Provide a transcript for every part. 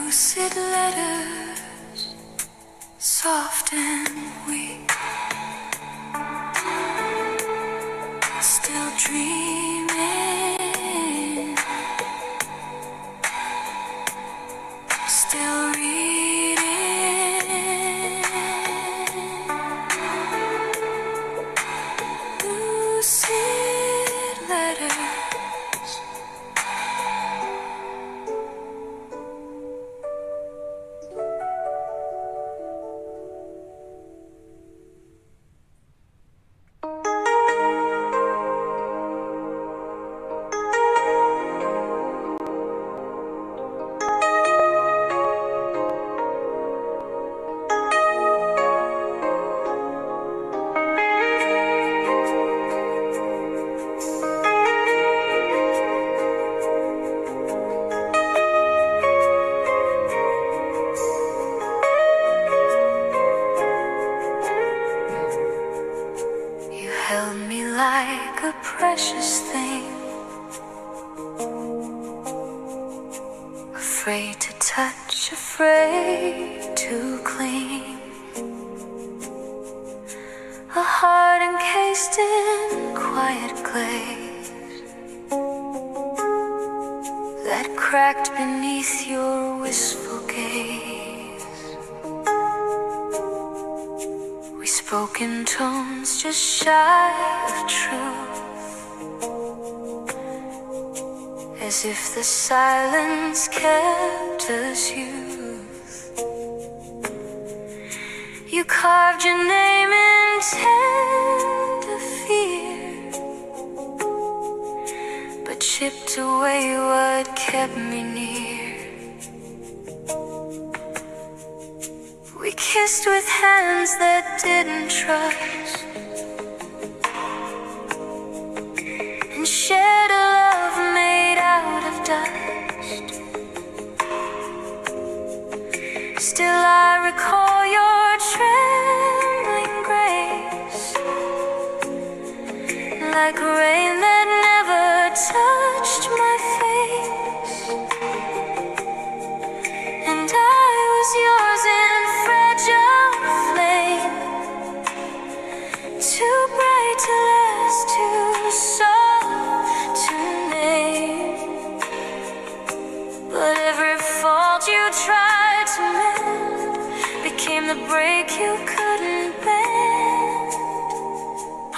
lucid letters, soft and weak, still dreaming, still reading, lucid letters. Held me like a precious thing, afraid to touch, afraid to cling. A heart encased in quiet glaze that cracked beneath your wistful gaze. We spoke in tones just shy of truth, as if the silence kept us youth. You carved your name in tender fear, but chipped away what kept me near. We kissed with hands that didn't trust, and shared a love made out of dust. Still I recall your trembling grace, like rain that never touched my face. And I was yours in fragile flame, too bright to last, too soft to name. But every fault you tried to mend became the break you couldn't bend.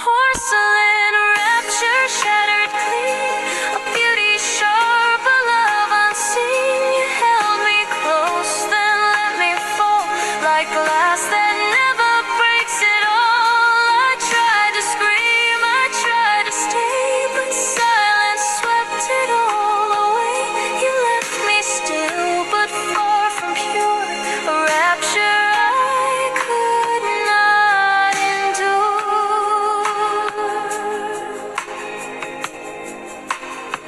Porcelain rapture shattered clean, a beauty sharp, a love unseen. You held me close, then let me fall, like glass that never breaks at all. I tried to scream, I tried to stay, but silence swept it all away. You left me still, but far from pure, a rapture I could not endure.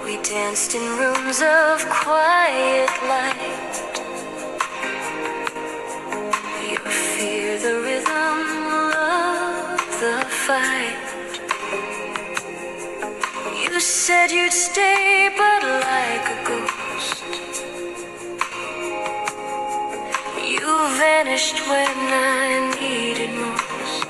We danced in rooms of quiet light, your fear, the rhythm, love, the fight. You said you'd stay, but like a ghost, you vanished when I needed most.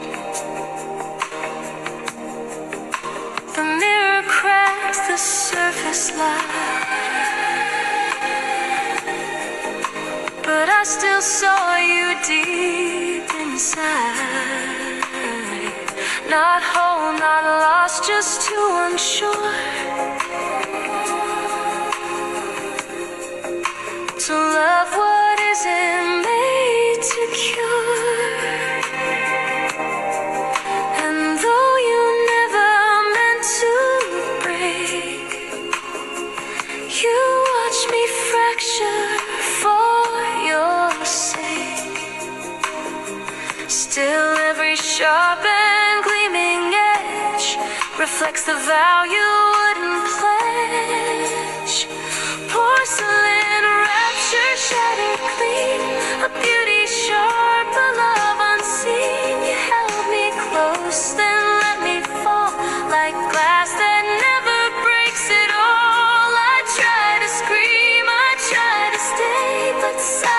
The mirror cracked the surface light, but I still saw you deep inside. Not whole, not lost, just too unsure to love what isn't made to cure. And though you never meant to break, you watched me fracture for your sake. Still every sharp and gleaming edge reflects the vow you wouldn't pledge. Porcelain rapture shattered clean, a beauty sharp, a love unseen. You held me close, then let me fall, like glass that never breaks at all. I tried to scream, I tried to stay, but silence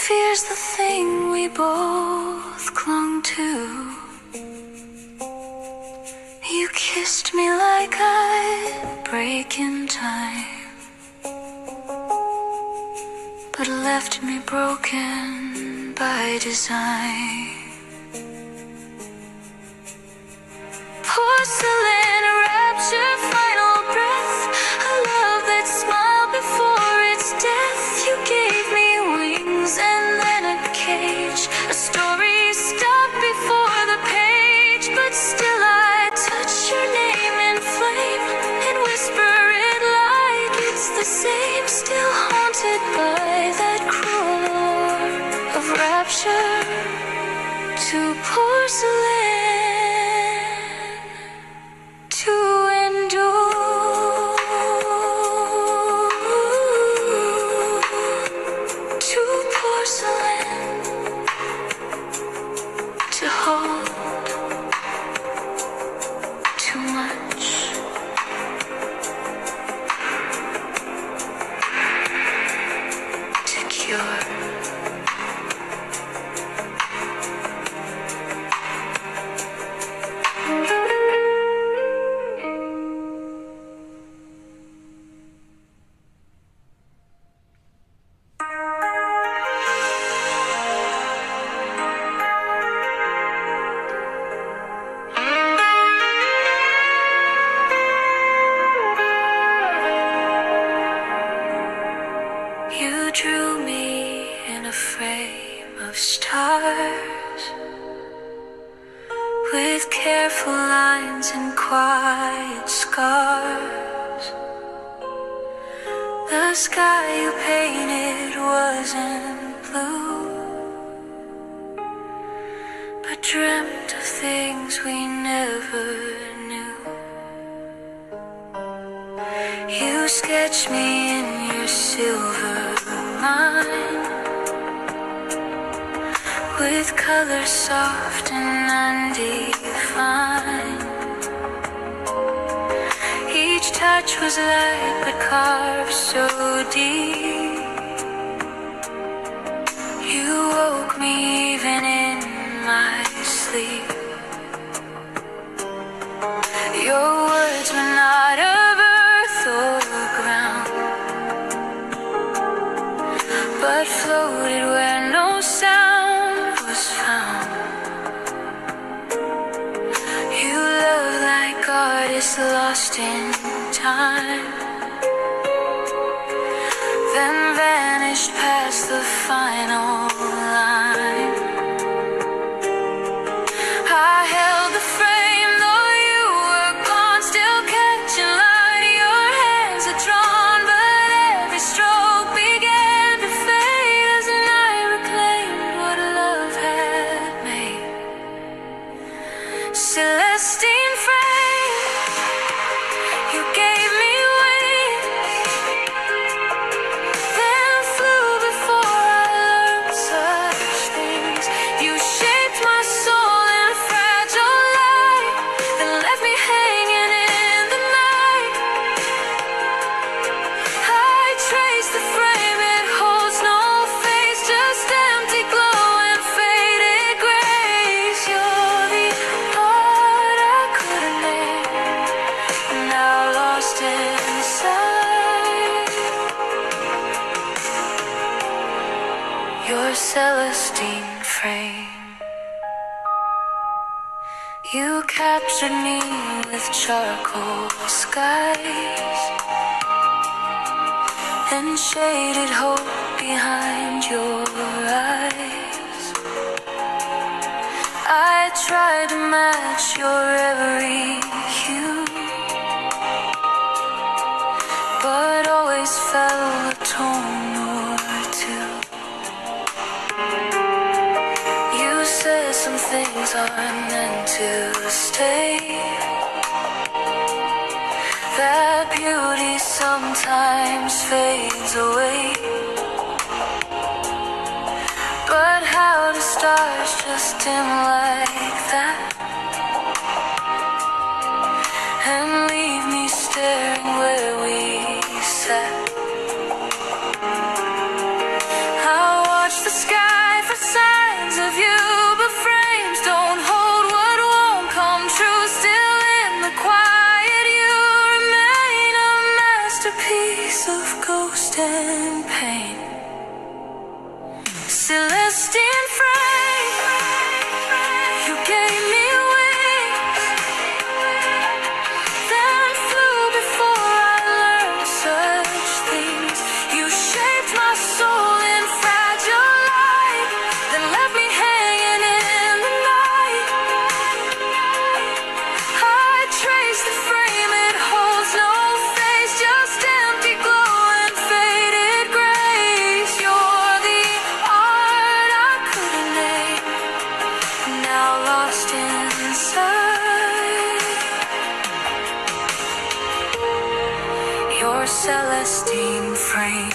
fear's the thing we both clung to. You kissed me like I'd break in time, but left me broken by design. Porcelain rapture, final breath, a love that smiled before its death. You gave me wings and then a cage, a story stopped before the page, but still I touch your name in flame and whisper it like it's the same. Still haunted by that cruel allure of rapture to porcelain, to endure, to porcelain, to hold too much, to cure. You drew me in a frame of stars, with careful lines and quiet scars. The sky you painted wasn't blue, but dreamt of things we never knew. You sketched me in your silver mind, with colors soft and undefined. Each touch was light but carved so deep. You woke me even in my sleep. Your words were not of earth or ground, but floated where no sound was found. You love like artists lost in time, then vanished past the final line. I held the frame though you were gone, still catching light. Your hands are drawn, but every stroke began to fade as the night reclaimed what love had made. Celestine frame, you gave me wings, then flew before I learned such things. You shaped my soul in fragile light, then left me hanging in the night. I trace the frame, it holds no face, just empty glow and faded grace. You're the art I couldn't name, now lost inside your Celestine frame. You captured me with charcoal skies, and shaded hope behind your eyes. I tried to match your every hue, but always fell a tone or two. You said some things aren't meant to stay, that beauty sometimes fades away. But how do stars just dim like that and leave me staring where we sat? I watched the sky Celestine frame, you gave me wings, then flew before I learned such things. You shaped my soul in fragile light, then left me hanging in the night. I trace the frame, it holds no face, just empty glow and faded grace. You're the art I couldn't name, now lost inside your Celestine frame.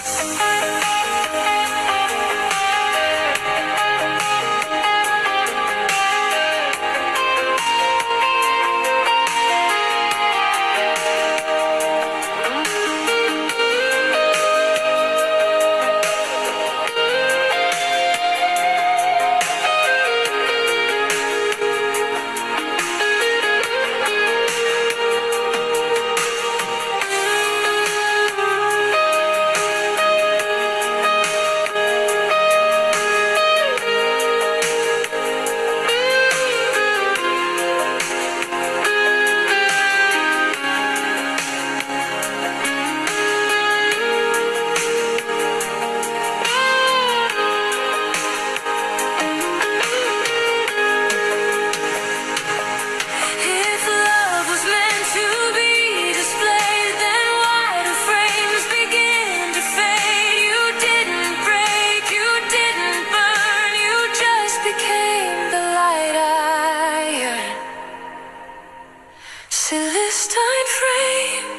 Celestine frame,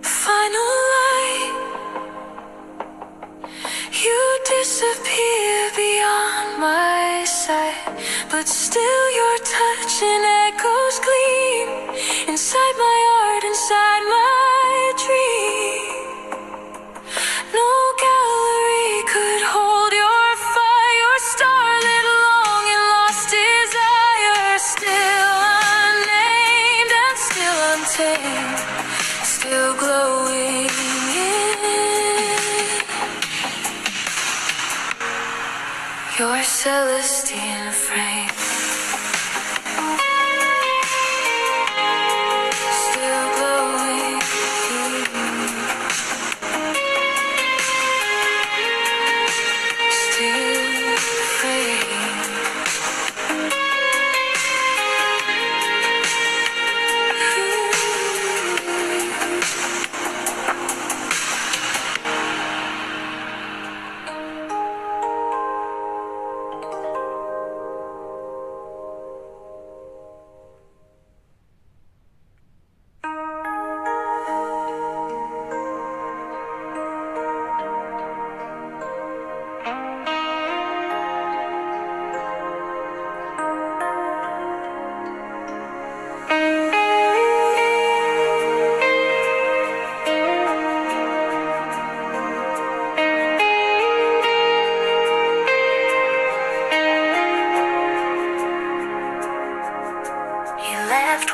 final light. You disappear beyond my sight, but still your touch and echoes gleam inside my art, inside my dream. No gallery could hold your fire, your starlit longing, lost desire, still unnamed and still untamed, still glowing in your Celestine frame. Still glowing still frame.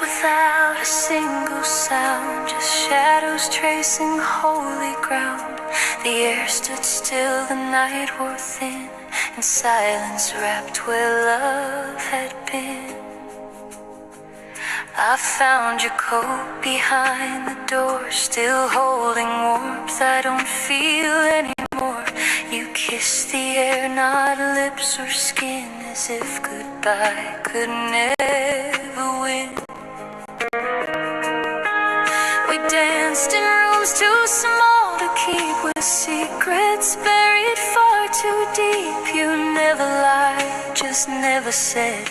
Without a single sound, just shadows tracing holy ground. The air stood still, the night wore thin, and silence wrapped where love had been. I found your coat behind the door, still holding warmth I don't feel anymore. You kissed the air, not lips or skin, as if goodbye could never win. We danced in rooms too small to keep, with secrets buried far too deep. You never lied, just never said,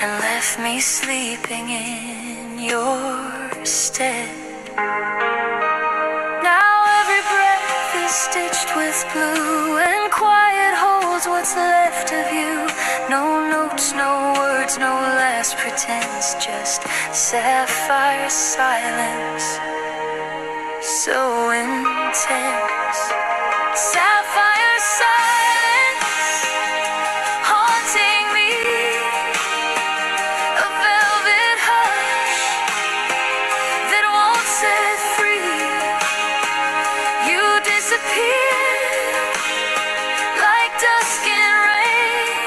and left me sleeping in your stead. Now every breath is stitched with blue, and quiet holds what's left of you. No notes, no words, no last pretense, just sapphire silence, so intense. Sapphire silence, haunting me, a velvet hush that won't set free. You disappear like dusk and rain,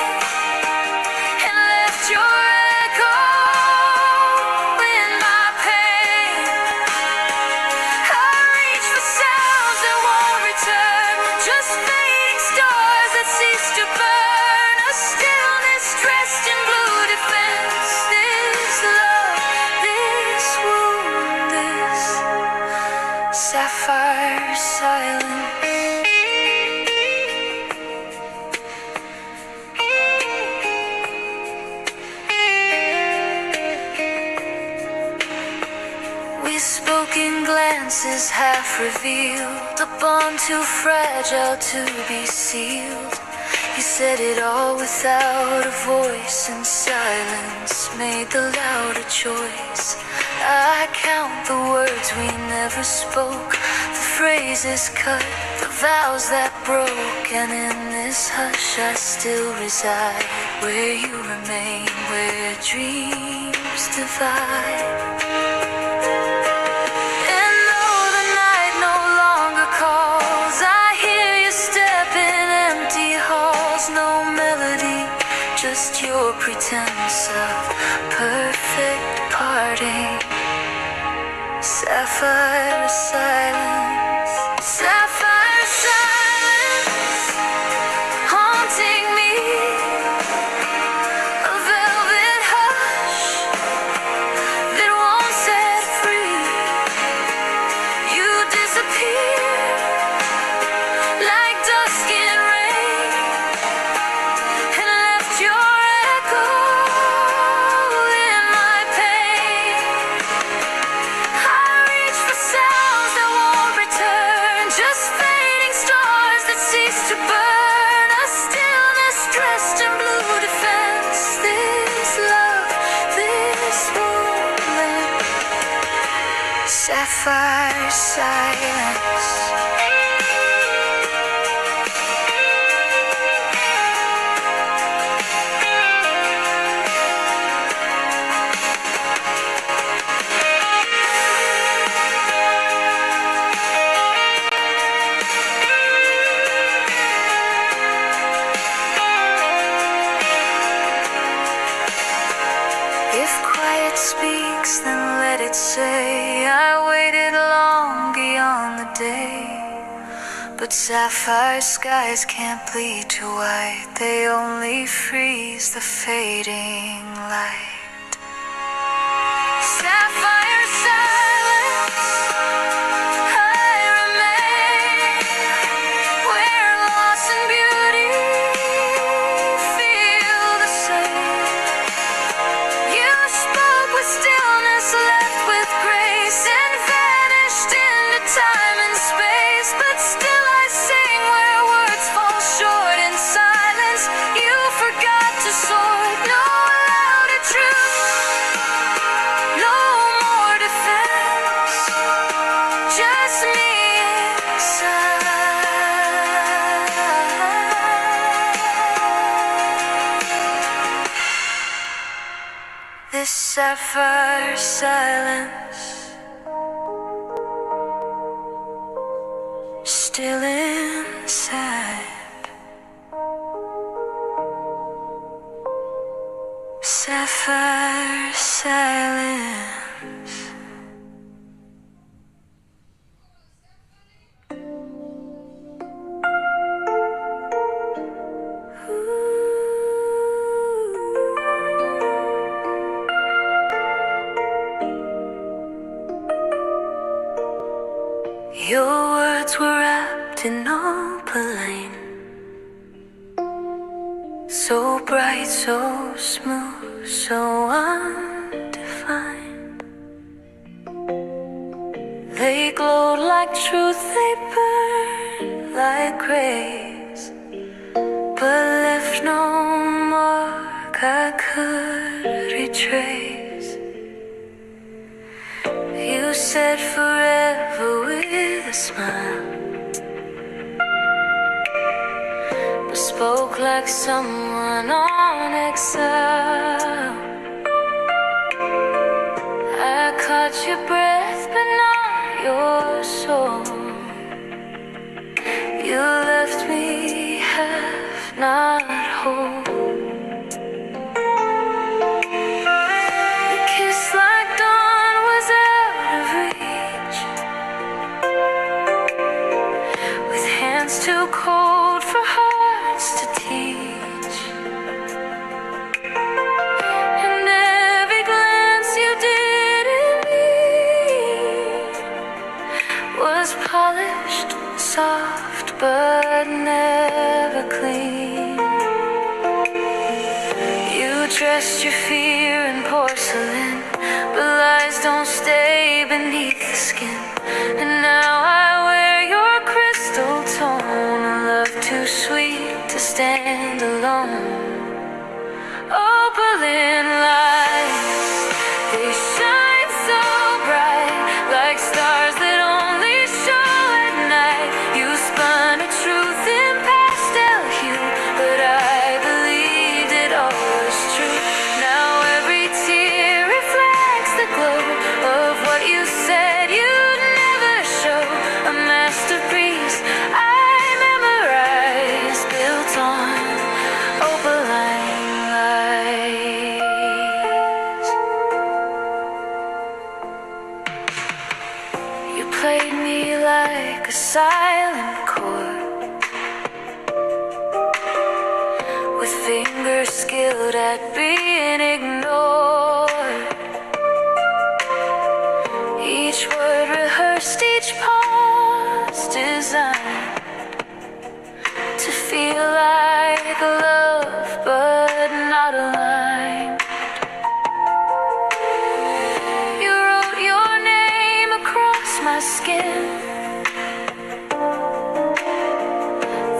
and left your echo in my pain. I reach for sounds that won't return, just fading stars that cease to burn. A stillness dressed in blue defense. This love, this wound, this sapphire silence. We spoke in glances half revealed, a bond too fragile to be sealed. You said it all without a voice, and silence made the louder choice. I count the words we never spoke, the phrases cut, the vows that broke. And in this hush I still reside, where you remain, where dreams divide. And though the night no longer calls, I hear you step in empty halls. No melody, just your pretense of perfect parting. Sapphire silence, sapphire silence, haunting me. A velvet hush that won't set free. You disappear like dusk and rain, and left your echo in my pain. I reach for sounds that won't return, just fading stars that cease to burn. A stillness dressed in blue defense. This love, this moment, sapphire silence. If quiet speaks, then let it say, I waited long beyond the day. But sapphire skies can't bleed to white, they only freeze the fading light. Sapphire silence, I remain, where loss and beauty feel the same. You spoke with stillness, left with grace, and vanished into time and space. But still I sing where words fall short in silence. You forgot to sort, no louder truth, no more defense, just me inside. This sapphire silence, still inside. Sapphire silence. Your words were wrapped in opaline, so bright, so smooth, so undefined. They glowed like truth, they burned like grace, but left no mark I could retrace. You said forever with a smile, but spoke like someone on exile. I caught your breath but not your soul. You left me half not whole. The kiss like dawn was out of reach, with hands too cold for hearts to teach. And every glance you did in me was polished, soft, but never clean. You dressed your fear in porcelain, but lies don't stay beneath the skin. And now I wear your crystal tone, a love too sweet to stand alone. Opaline lights, they shine so bright, like stars that only show at night. You spun a truth in pastel hue, but I believed it all was true. Now every tear reflects the glow of what you said you'd never show. A masterpiece I memorized, built on opaline lights. You played me like a silent chord, with fingers skilled at being ignored. Each word rehearsed, each pause designed to feel like love, but not aligned. You wrote your name across my skin,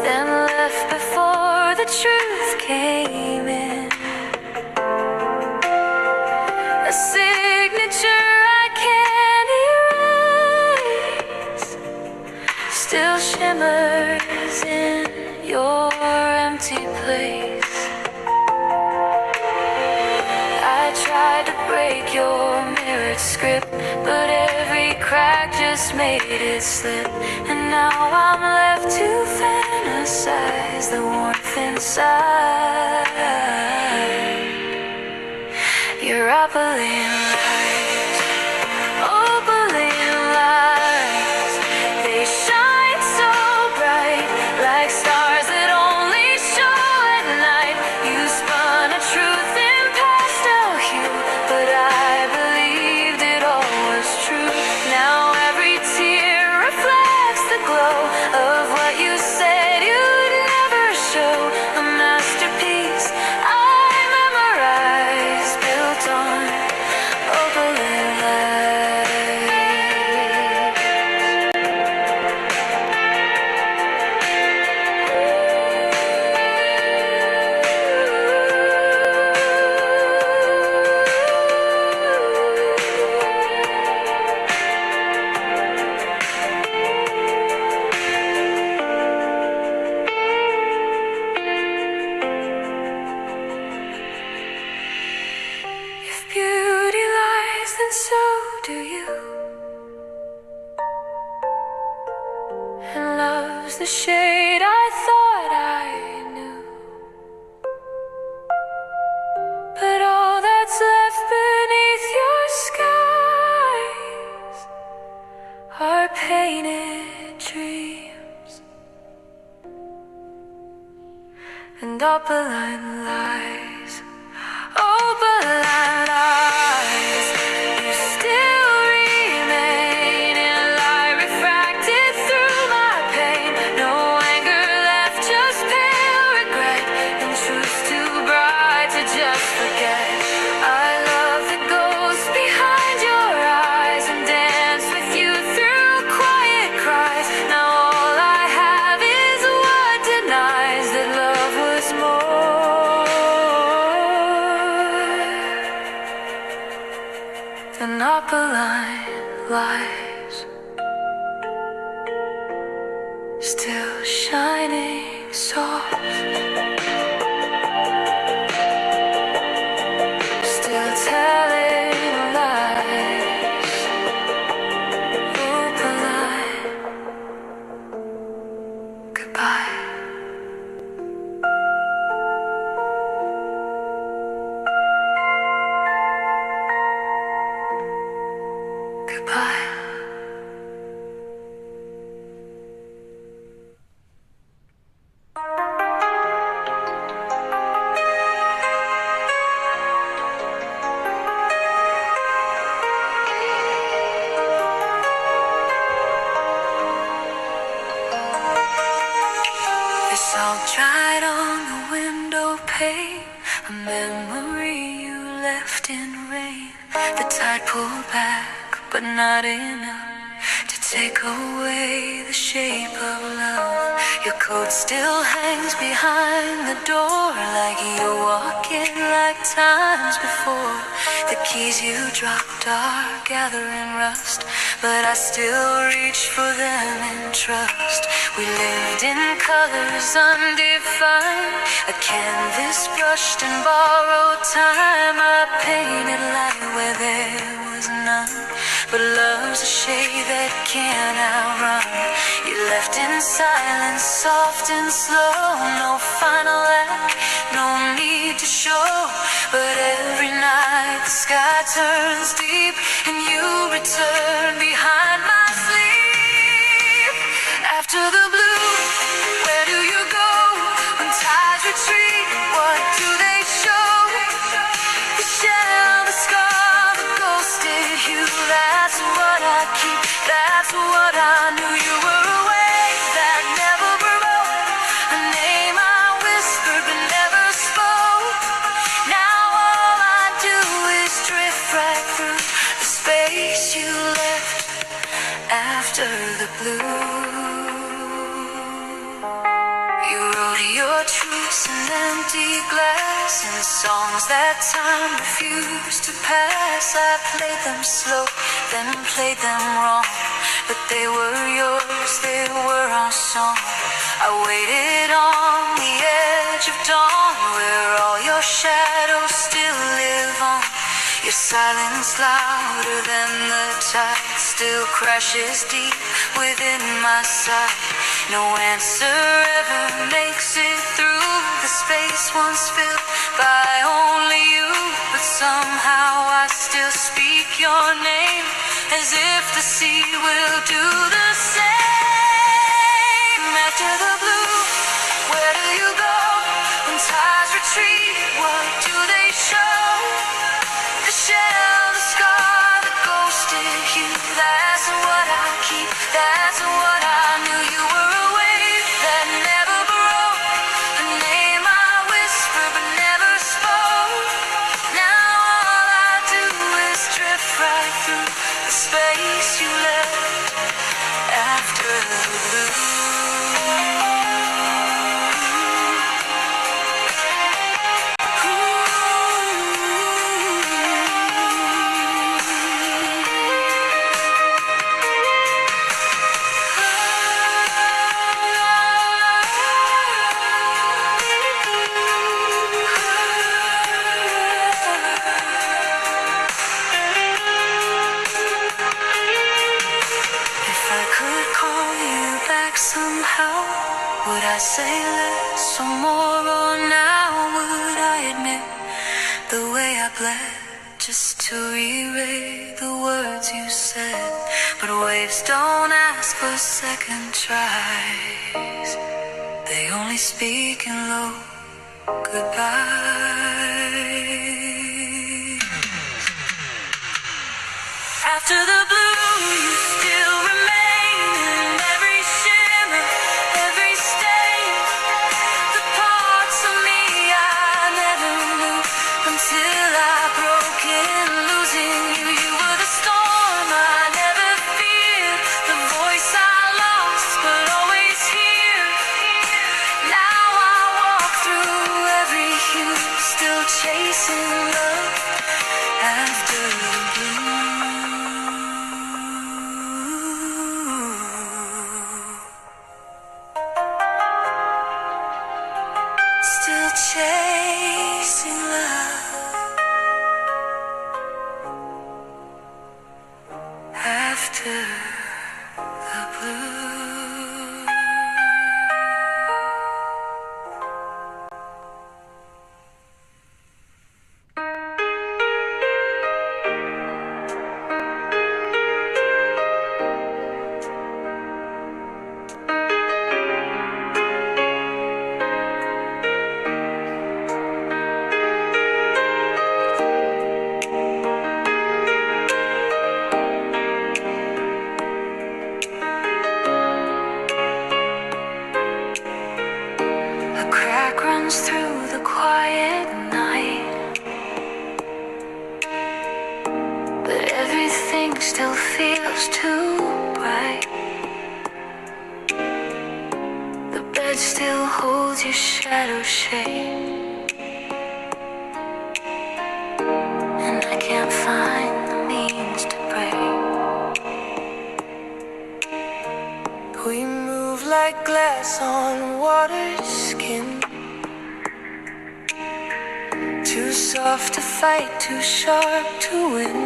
then left before the truth came in. A signature I can't erase, still shimmers in your empty place. I tried to break your mirrored script, but every crack just made it slip. And now I'm left to fantasize the warmth inside. Your opaline lights, opaline lights, they shine so bright, like stars that only show at night. You spun a truth in pastel hue, but I believed it all was true. Now every tear reflects the glow of what you said you'd never show. A masterpiece I memorized, built on opaline lights. If beauty lies, then so do you. And love's the shade I thought I knew, but all that's left beneath your skies are painted dreams and opaline lies. Opaline lies, you still remain in light refracted through my pain. No anger left, just pale regret, and truth too bright to just forget. I love that goes behind your eyes and dance with you through quiet cries. Now all I have is what denies that love was more than opaline lies, still shining soft, still telling lies. Opaline, goodbye. pain, a memory you left in rain. The tide pulled back, but not enough to take away the shape of love. Your coat still hangs behind the door, like you're walking like times before. The keys you dropped are gathering rust, but I still reach for them in trust. We lived in colors undefined, a canvas brushed in borrowed time. I painted light where there was none, but love's a shade that can't outrun. You left in silence, soft and slow, no final act, no need to show. But every night the sky turns deep and you return behind my sleep. After the blue, where do you go? When tides retreat, what do they show? The shell, the scar, the ghosted hue. That's what I keep, that's what I knew. You were a wave that never broke, a name I whispered but never spoke. Now all I do is drift right through the space you left after the blue. You wrote your truths in empty glass, and songs that time refused to pass. I played them slow, then played them wrong, but they were yours, they were our song. I waited on the edge of dawn, where all your shadows still live on. Your silence louder than the tide still crashes deep within my sight. No answer ever makes it through the space once filled by only you, but somehow I still speak your name, as if the sea will do the same. After the blue, where do you go? When tides retreat, what do they show? The shell, the scar, the ghosted hue. That's what I keep, that's what I knew. You were a wave that never broke, a name I whispered but never spoke. Now all I do is drift right through the space you left after the blue. Somehow, would I say less or more, or now would I admit the way I bled just to re-read the words you said? But waves don't ask for second tries, they only speak in low goodbyes. After the blue, you still remain in every shimmer, every stain. The parts of me I never knew until I broke in losing you. You were the storm I never feared, the voice I lost but always hear. Now I walk through every hue, still chasing love after the blue. Still chasing love after the blue. crack runs through the quiet night, but everything still feels too bright. The bed still holds your shadow shade, and I can't find the means to break. We move like glass on water's skin, too soft to fight, too sharp to win.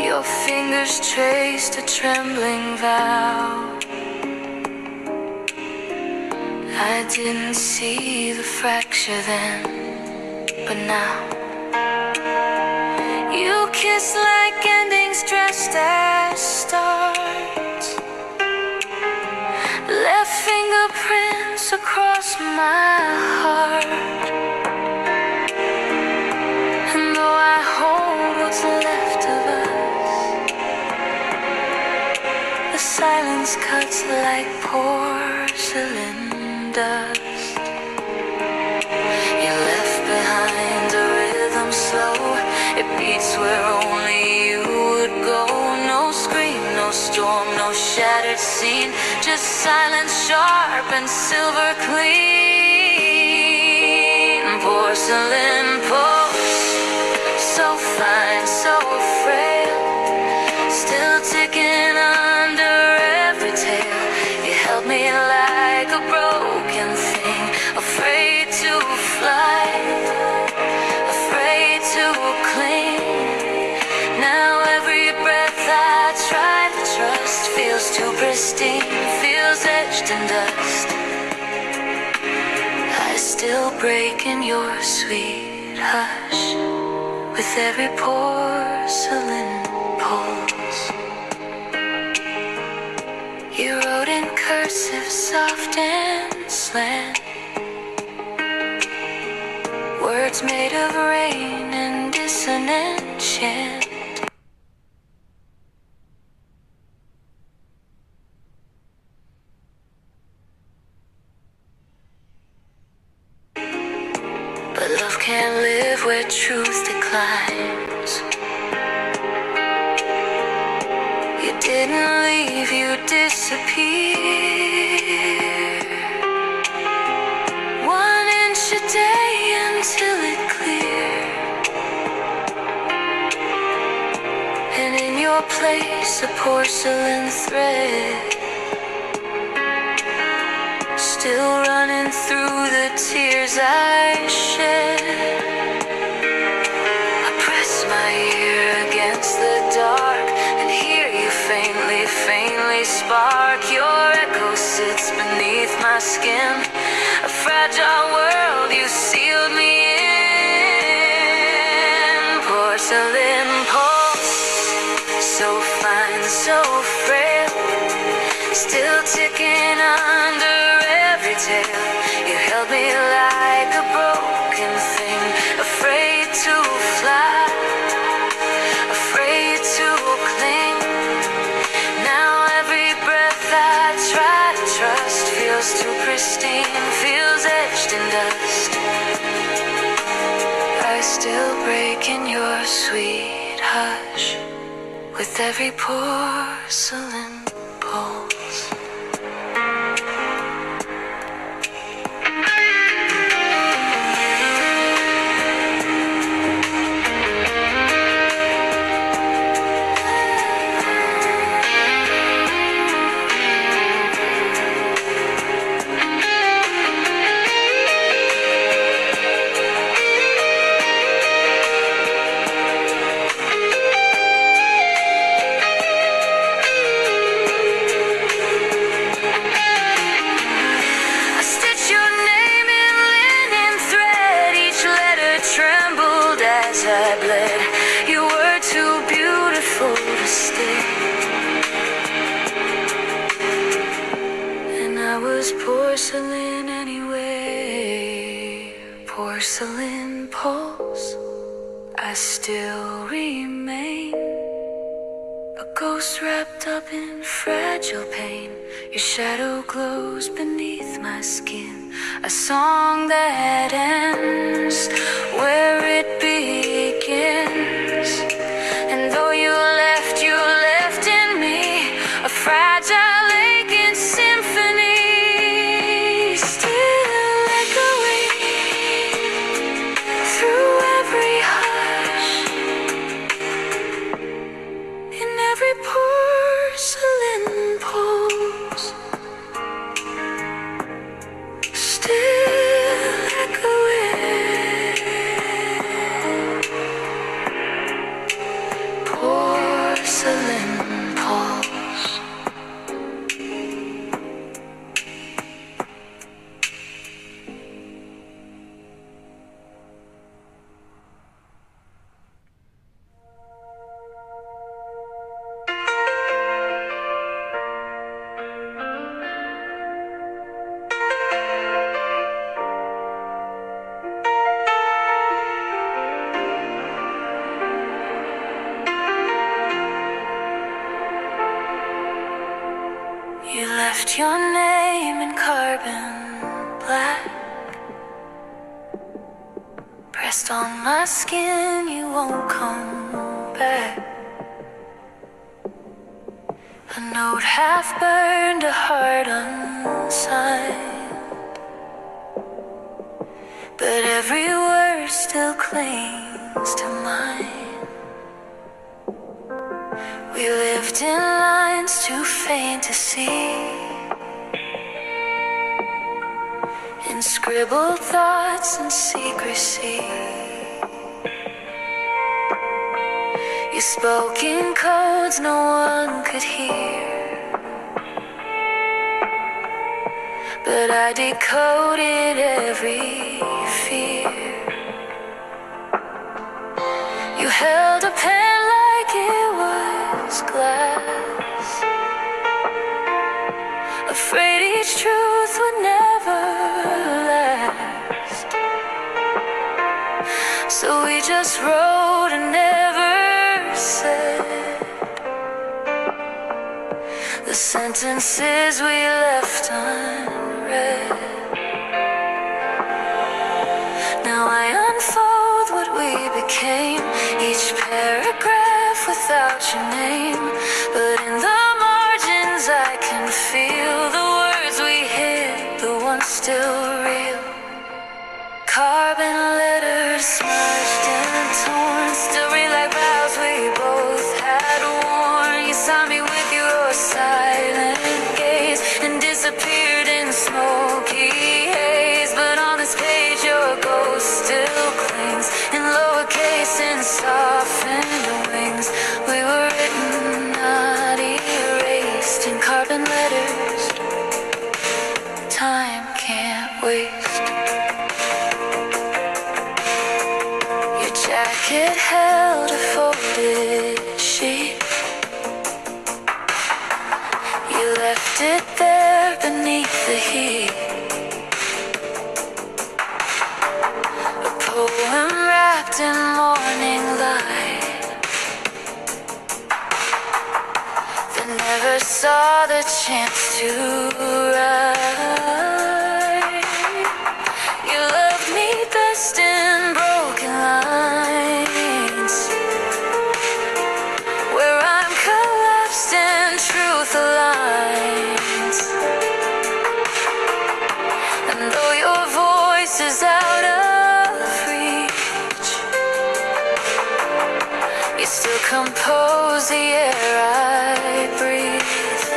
Your fingers traced a trembling vow. I didn't see the fracture then, but now you kiss like endings dressed as stars, left fingerprints across my heart. And though I hold what's left of us, the silence cuts like porcelain dust. You left behind a rhythm slow, it beats where only you would go. No scream, no storm, no shattered scene, just silence sharp and silver clean. Porcelain pulse, so fine, so frail, still ticking under every tale. You held me like a broken thing, afraid to fly, afraid to cling. Now every breath I try to trust feels too pristine, feels etched in dust. I still break in your sweet hush with every porcelain pulse. You wrote in cursive, soft and slant, words made of rain and dissonant chant. But love can't live where truth declines. You didn't leave, you disappeared. 1 inch a day until it cleared, and in your place a porcelain thread, still running through the tears I shed. I press my ear against the dark and hear you faintly, faintly spark. Your echo sits beneath my skin, a fragile world you sealed me in. Porcelain pulse, so fine, so frail, still ticking under every tale. You held me like a broken thing, afraid to fly, afraid to cling. Now every breath I try to trust feels too pristine, feels etched in dust. I still break in your sweet hush with every porcelain pulse. Porcelain anyway, porcelain pulse. I still remain a ghost wrapped up in fragile pain. Your shadow glows beneath my skin. A song that ends where it begins. And though you left in me a fragile aching symphony, still echoing through every hush, in every porcelain pose, still echoing. Porcelain pulse. You left your name in carbon black, pressed on my skin, you won't come back. A note half burned, a heart unsigned, but every word still clings to mine. We lived in lines too faint to see, in scribbled thoughts and secrecy. You spoke in codes no one could hear, but I decoded every fear. You held a pen like it was glass, afraid each truth would never last. So we just wrote and never said the sentences we left unread. Now I unfold what we became, each paragraph without your name, but in the margins I can feel the words we hid, the ones still real. Carbon letters smudged and torn, still read like vows we both had worn. You saw me with your silent gaze and disappeared in smoky haze, but on this page your ghost still clings, in lowercase and softened wings. We were written, not erased, in carbon letters time can't waste. Your jacket held a folded sheet, you left it there beneath the heat. A poem wrapped in morning light that never saw the chance to write. You loved me best in broken lines, where I'm collapsed and truth aligns. And though your voice is out of reach, you still compose the air I breathe.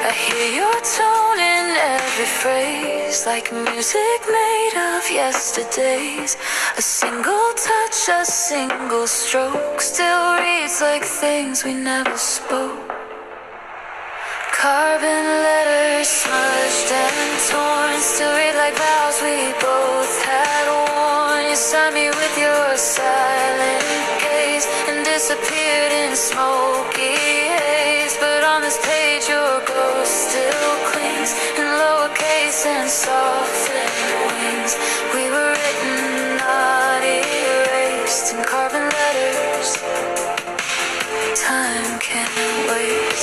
I hear your tone in every phrase, like music made of yesterdays. A single touch, a single stroke, still reads like things we never spoke. Carbon letters smudged and torn, still read like vows we both had worn. You saw me with your silent gaze and disappeared in smoky haze, but on this page your ghost still clings, in lowercase and softened wings. We were written, not erased, in carbon letters time can't wait.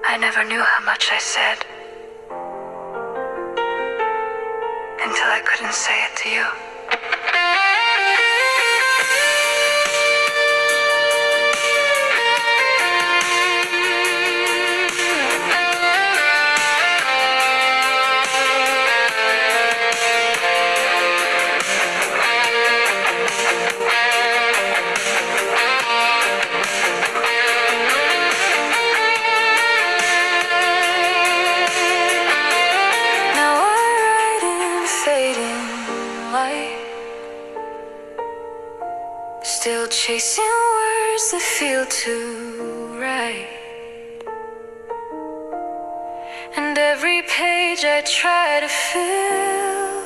I never knew how much I said until I couldn't say it to you. Still chasing words that feel too right. And every page I try to fill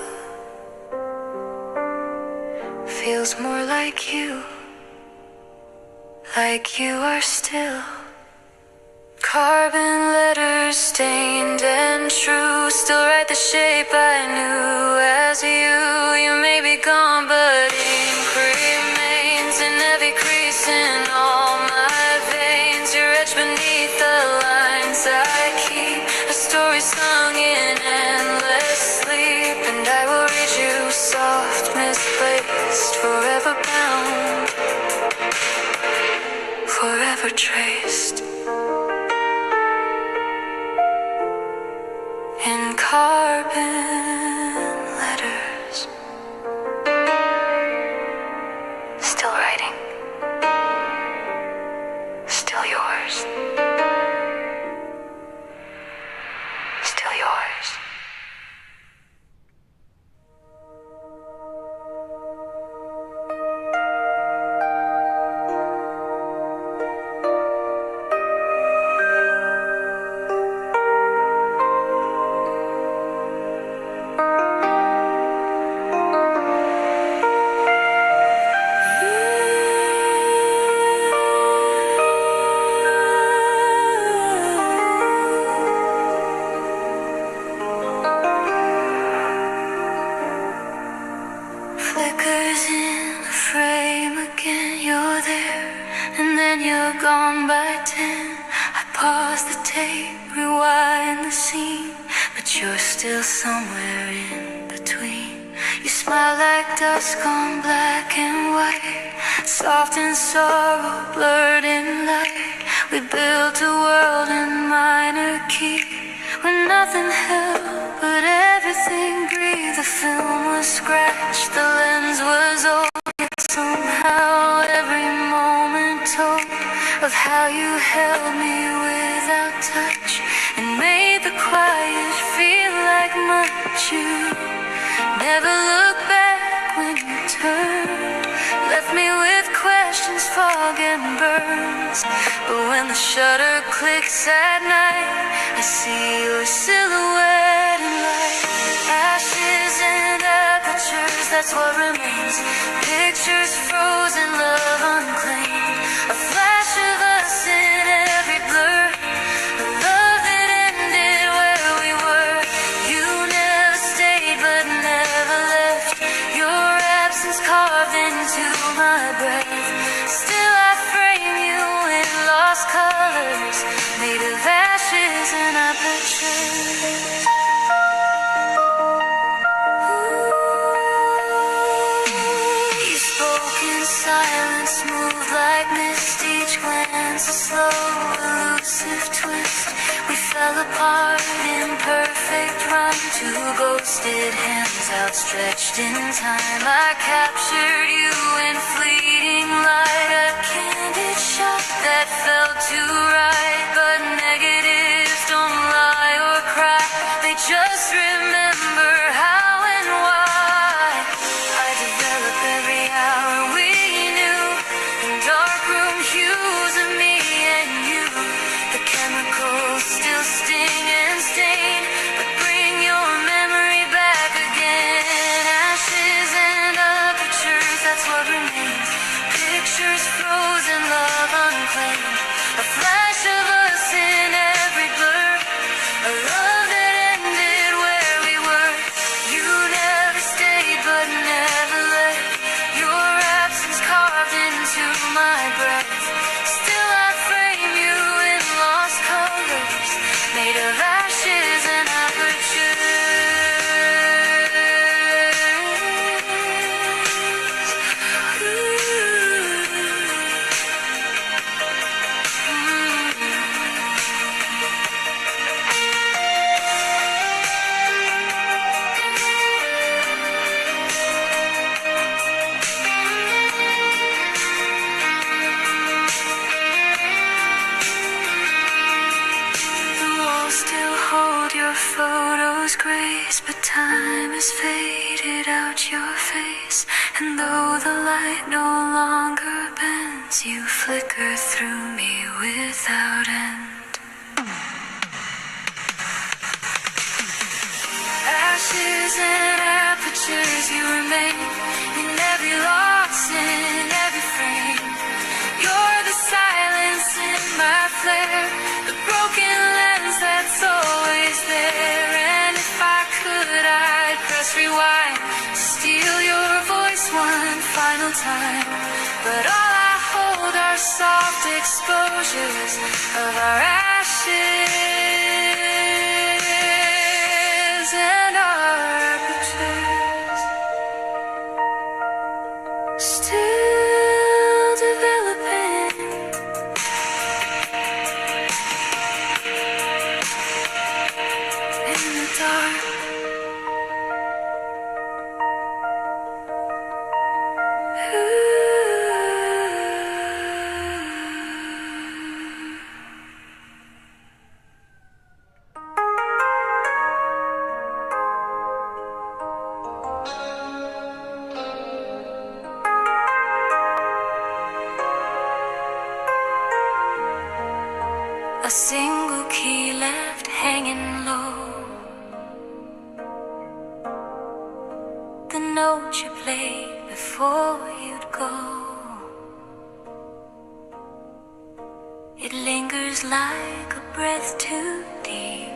feels more like you are still. Carbon letters stained and true, still write the shape I knew as you. You may be gone, but ink remains in every crease in all my veins. You're etched beneath the lines I keep, a story sung in endless sleep. And I will read you soft, misplaced, forever bound, forever traced in carbon letters. Still writing, still yours, still yours. Flickers in the frame again, you're there, and then you're gone by 10. I pause the tape, rewind the scene, but you're still somewhere in between. You smile like dusk on black and white, soft in sorrow, blurred in light. We built a world in minor key, when nothing held, but everything breathed. The film was scratched, the lens was old, yet somehow every moment told of how you held me without touch, and made the quiet feel like much. You never looked back when you turned, left me with questions, fog and burns. But when the shutter clicks at night, I see your silhouette in light. Ashes and apertures, that's what remains. Pictures frozen, love unclaimed. A flash of us in every blur, a love that ended where we were. You never stayed but never left, your absence carved into my breath. Still I frame you in lost colors, made of ashes and apertures. You spoke in silence, moved like mist, each glance a slow, elusive twist. We fell apart in perfect rhyme, two ghosted hands outstretched in time. I captured you in fleeting light, a candid shot that felt too right. But negatives don't lie or cry, they just remember how and why. I develop every hour we knew, in dark room hues of photos grace, but time has faded out your face. And though the light no longer bends, you flicker through me without end. Ashes and apertures you remain, in every loss, in every frame. You're the silence in my flare, the broken lens that's always there. And if I could, I'd press rewind to steal your voice one final time. But all I hold are soft exposures of our ashes and our apertures. Still developing in the dark. A single key left hanging low, the note you played before you'd go. It lingers like a breath too deep,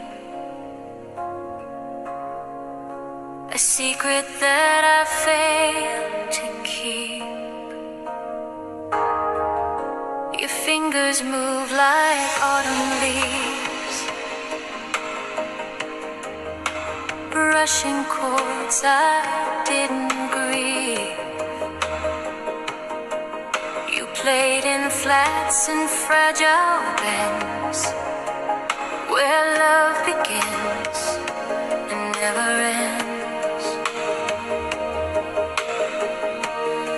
a secret that I failed to keep. Your fingers move like autumn leaves, brushing chords I didn't grieve. You played in flats and fragile bends, where love begins and never ends.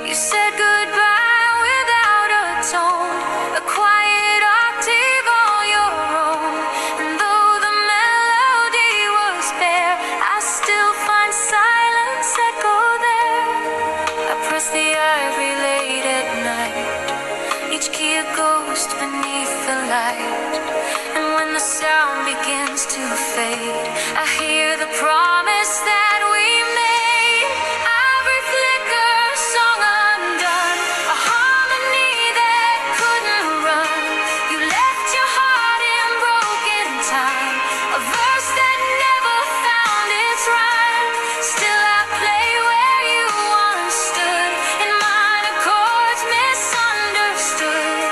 You said goodbye without a tone, a quiet octave all your own. And though the melody was bare, I still find silence echo there. I press the ivory late at night, each key a ghost beneath the light. And when the sound begins to fade, I hear the promise that we made. Every flicker, song undone, a harmony that couldn't run. You left your heart in broken time, a verse that never found its rhyme. Still I play where you once stood, in minor chords misunderstood.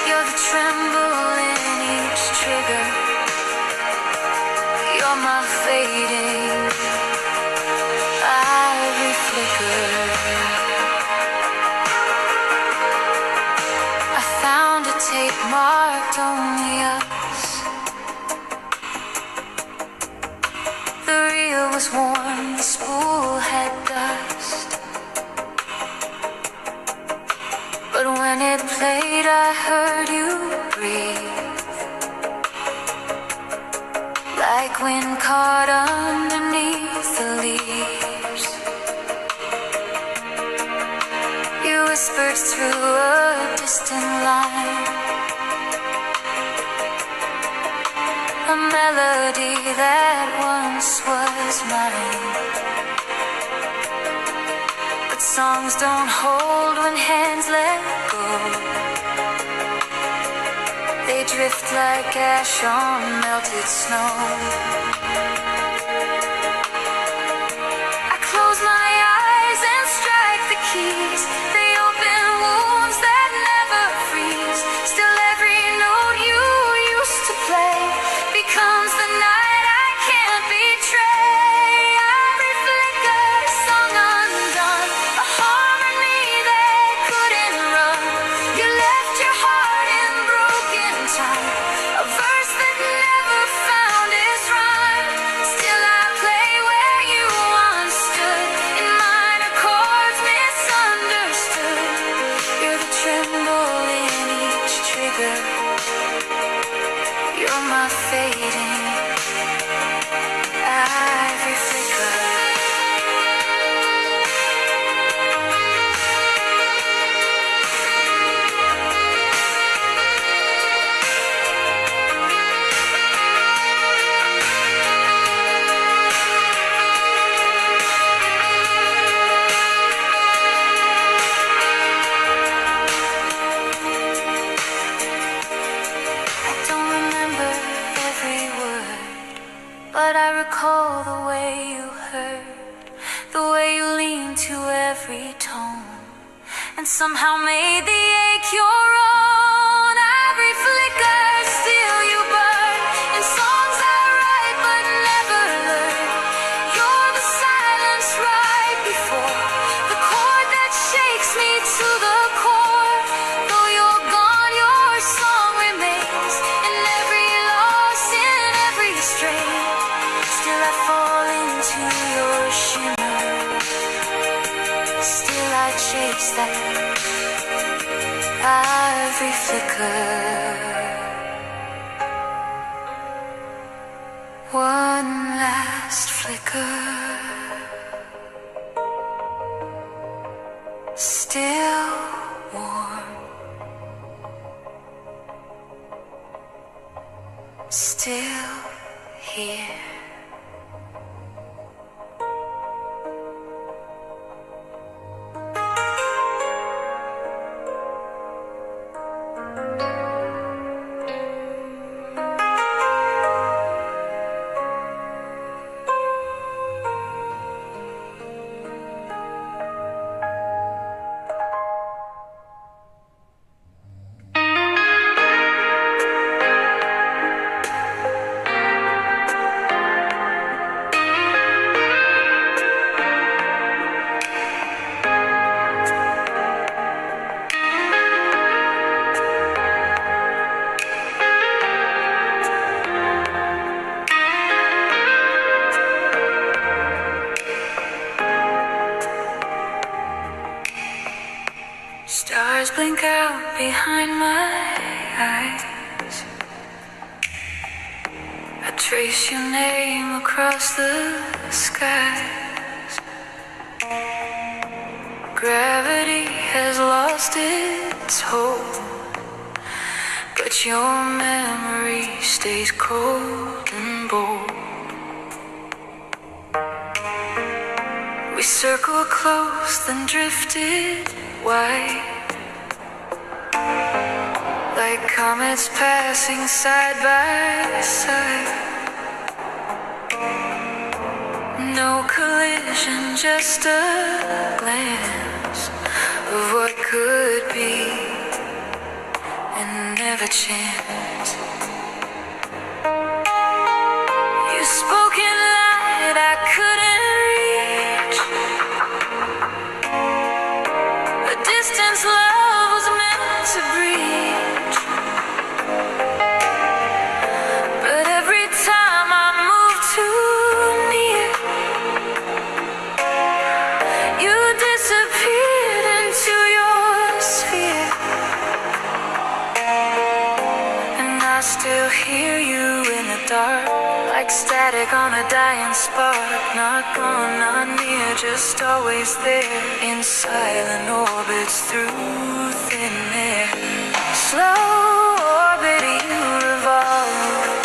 You're the tremble in each trigger, you're my fading ivory flicker. I found a tape marked only us. The reel was worn, the spool had dust, but when it played I heard you breathe, like wind caught underneath the leaves. You whispered through a distant line, a melody that once was mine. But songs don't hold when hands let go, they drift like ash on melted snow. I close my eyes and strike the keys, they open wounds that never freeze. Still every note you used to play becomes the night I can't betray. Every flicker, song undone, a harmony that couldn't run. You left your heart in broken time, a verse that never found its rhyme. recall the way you heard, the way you leaned to every tone, and somehow made the ache your own. Every flicker still you burn in songs I write but never learn. You're the silence right before the chord that shakes me to the core. Though you're gone, your song remains in every loss, in every strain. Still I fall into your shimmer. Still I chase that every flicker. One last flicker. Still warm. Still here. Stars blink out behind my eyes. I trace your name across the skies. Gravity has lost its hold, but your memory stays cold and bold. We circled close, then drifted wide, like comets passing side by side. No collision, just a glance of what could be and never chance. You spoke in light I couldn't reach. A distance love was meant to breach. But every time I move too near, you disappeared into your sphere. And I still hear you in the dark, like static on a dying spark. Not gone, not near, just always there, in silent orbits through thin air. Slow orbit you revolve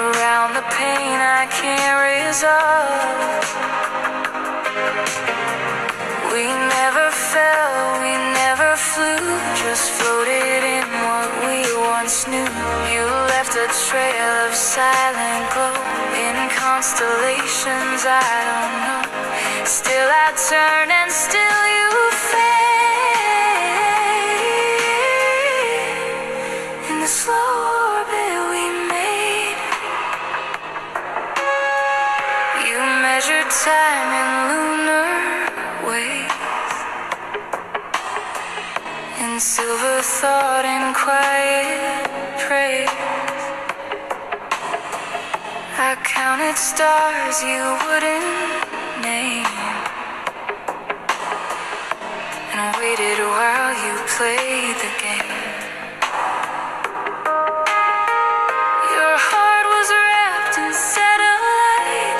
around the pain I can't resolve. We never fell, we never flew, just floated in what we once knew. You left a trail of silent glow in constellations I don't know. Still I turn and still you fade in the slow orbit we made. You measured time in lunar waves, in silver thought and quiet praise. I counted stars you wouldn't name, and waited while you played the game. Your heart was wrapped in satellite,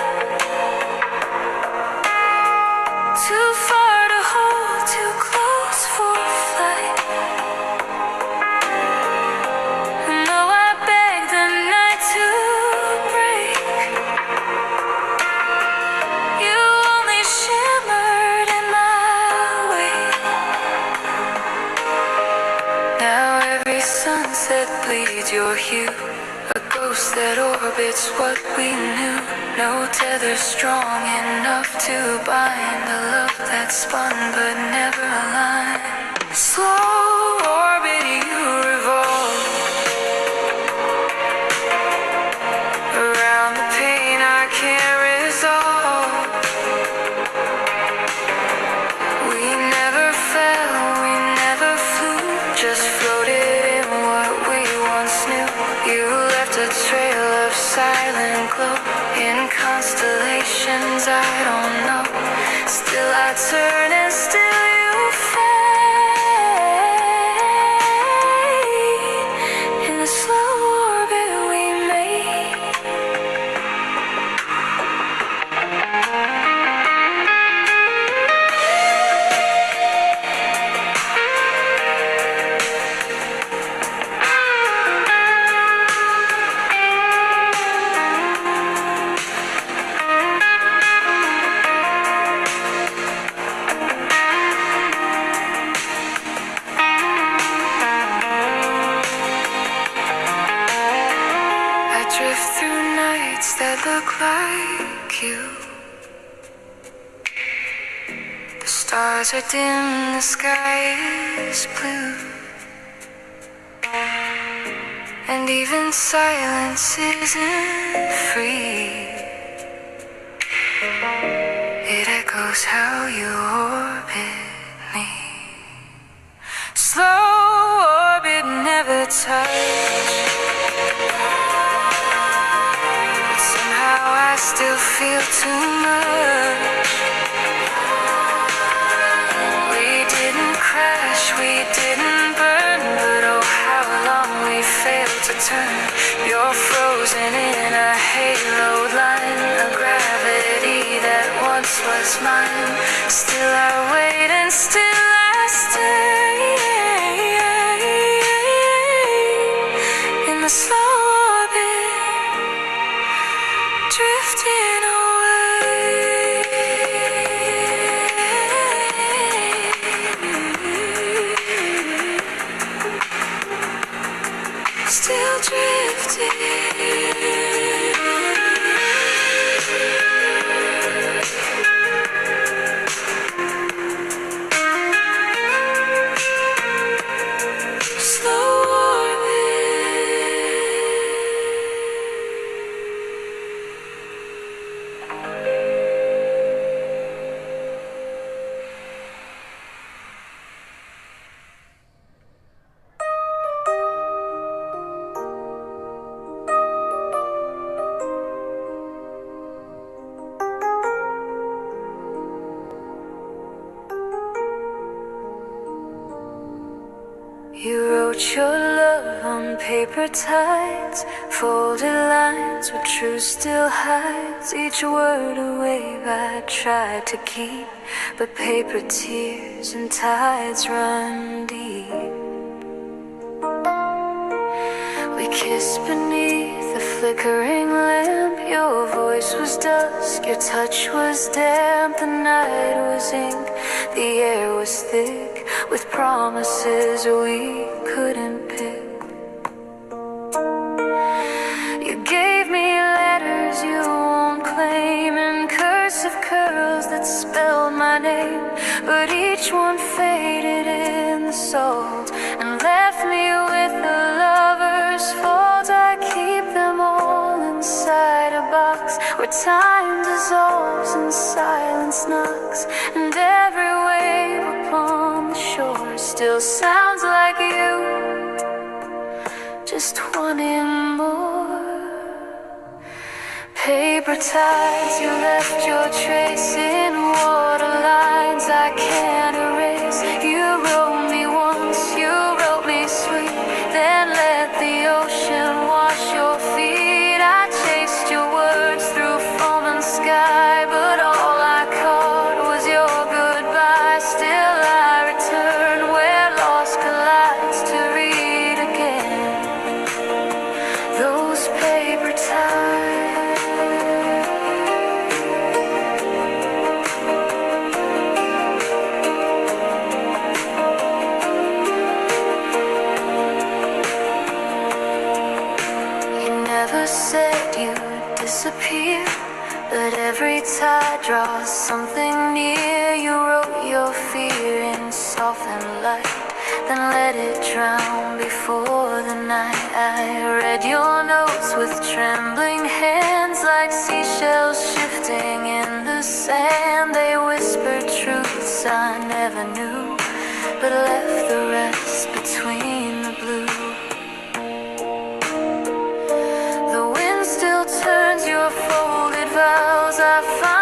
too far to hold, too close for flight. And though I begged the night to break, you only shimmered in my wake. Now every sunset bleeds your hue, a ghost that orbits what we knew. No tether strong enough to bind a love that spun but never aligned. Slow orbit, you revolve around the pain I can't resolve. We never fell, we never flew, just floated in what we once knew. You left a trail of silent glow in constellations I don't know. Still I turn and still you fade in the slow orbit we made. That look like you. The stars are dim, the sky is blue, and even silence isn't free. It echoes how you orbit me. Slow orbit, never touch. I still feel too much. We didn't crash, we didn't burn, but oh how long we failed to turn. You're frozen in a haloed line, a gravity that once was mine. Still I wait and still I stay in the slow orbit, drifting away, still drifting. Slow You wrote your love on paper tides, folded lines where truth still hides. Each word a wave I tried to keep, but paper tears and tides run deep. We kissed beneath a flickering lamp. Your voice was dusk, your touch was damp. The night was ink, the air was thick with promises we couldn't pick. You gave me letters you won't claim and cursive curls that spelled my name, but each one faded in the salt and left me with a lover's fault. I keep them all inside a box where time dissolves and silence knocks, and every wave upon the shore still sounds like you, just wanting more. Paper tides, you left your trace in water lines I can't erase. You wrote me once, you wrote me sweet, then let the ocean wash your feet. I chased your words through foam and sky, but all I caught was your goodbye. Still I return where lost collides to read again those paper tides. you disappear. But every tide draws something near. You wrote your fear in softened light, then let it drown before the night. I read your notes with trembling hands, like seashells shifting in the sand. They whispered truths I never knew, but left the rest between the blue. The wind still turns your folded vows. I find